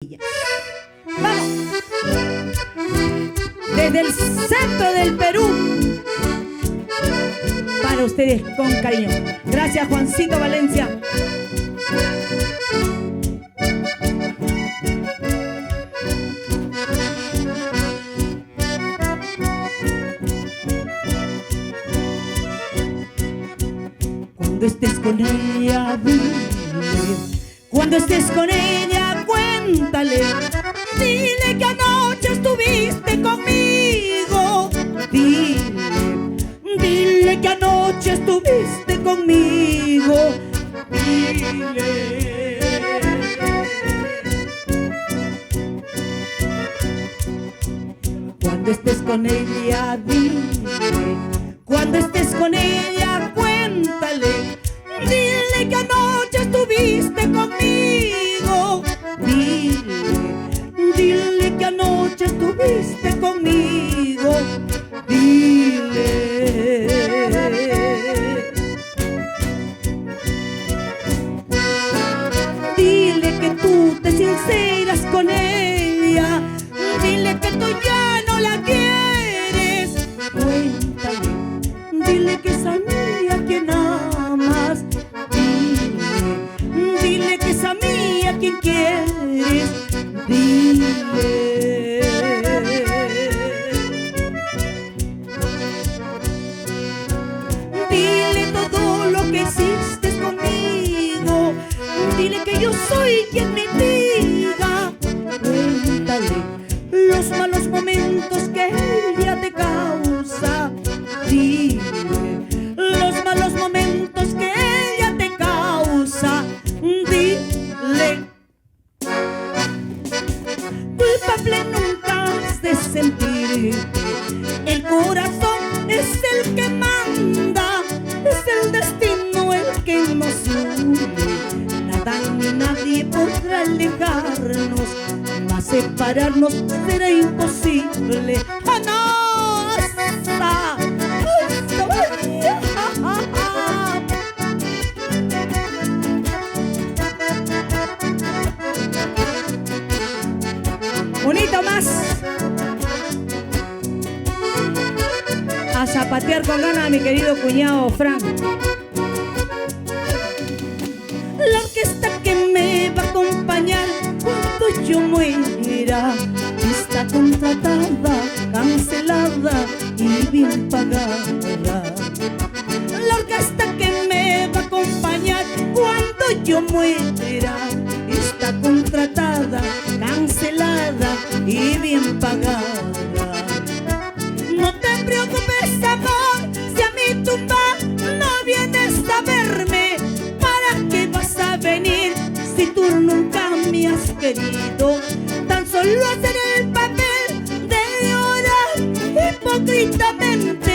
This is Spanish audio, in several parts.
Vamos. Desde el centro del Perú, para ustedes con cariño. Gracias, Juancito Valencia. Cuando estés con ella, dile. Cuando estés con ella, cuéntale. Dile que anoche estuviste conmigo. Dile que anoche estuviste conmigo. Dile. Cuando estés con ella, dile. Cuando estés con ella, cuéntale. Dile que anoche estuviste conmigo. Dile que anoche estuviste conmigo. Dile. Dile que tú te sinceras con ella. Dile que tú ya no la quieres. Cuéntale. Dile que es a mí a quien amas. Dile que es a mí a quien quieres. Dile. Dile todo lo que hiciste conmigo. Dile que yo soy quien me diga. Cuéntale los malos momentos que ella te causa. Dile los malos momentos que ella te causa. Dile. Culpable nunca has de sentirte. El corazón es el que manda. Es el destino el que nos une. Nada ni nadie podrá alejarnos, mas separarnos será imposible. ¡Ah, no! Bonito más. A zapatear con ganas, mi querido cuñado Frank. La orquesta que me va a acompañar cuando yo muera está contratada, cancelada y bien pagada. La orquesta que me va a acompañar cuando yo muera está contratada, cancelada y bien pagada. No te preocupes, amor, si a mi tumba no vienes a verme. ¿Para qué vas a venir si tú nunca me has querido? Tan solo hacer el papel de llorar hipócritamente,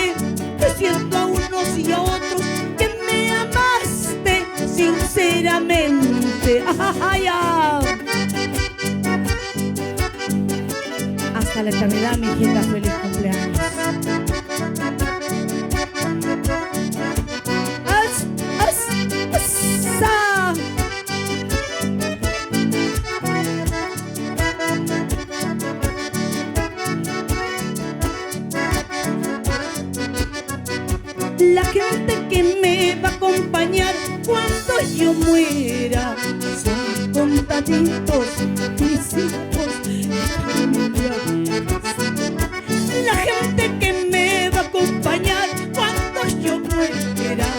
diciendo a unos y a otros que me amaste sinceramente. ¡Ay, ay! Hasta la eternidad, mi hijita, feliz cumpleaños. La gente que me va a acompañar cuando yo muera son contaditos mis hijos y familia. La gente que me va a acompañar cuando yo muera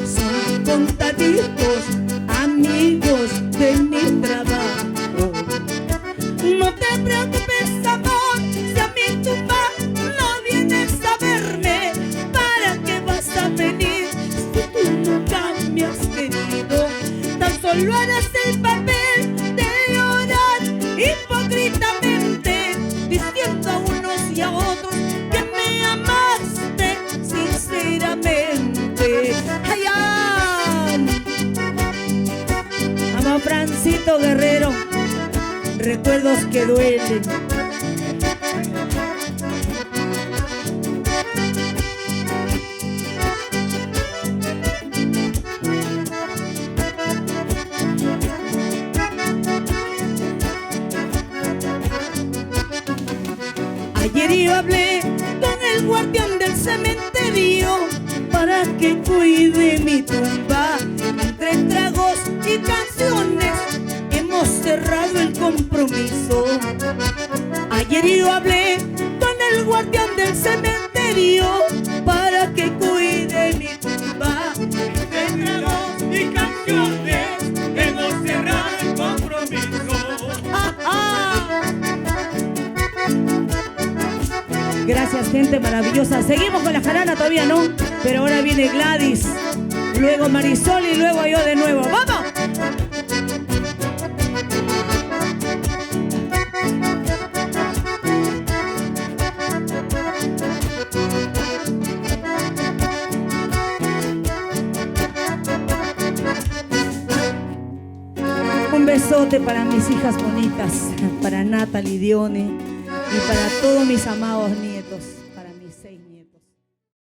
son contaditos amigos de mi trabajo. No te preocupes, amor, si a mi tumba no vienes a verme. ¿Para qué vas a venir si tú nunca me has querido? Tan solo harás el papel de llorar hipócritamente, diciendo a unos y a otros que me amaste sinceramente. ¡Ay, ay! Amado Francito Guerrero, recuerdos que duelen. Ayer yo hablé con el guardián del cementerio para que cuide mi tumba. Entre tragos y canciones hemos cerrado el compromiso. Ayer yo hablé con el guardián del cementerio para que cuide mi tumba. Entre tragos y canciones hemos cerrado el compromiso. Gracias, gente maravillosa. Seguimos con la jarana, todavía no, pero ahora viene Gladys, luego Marisol y luego yo de nuevo. ¡Vamos! Un besote para mis hijas bonitas, para Natalie, Dione y para todos mis amados nietos, para mis 6 nietos.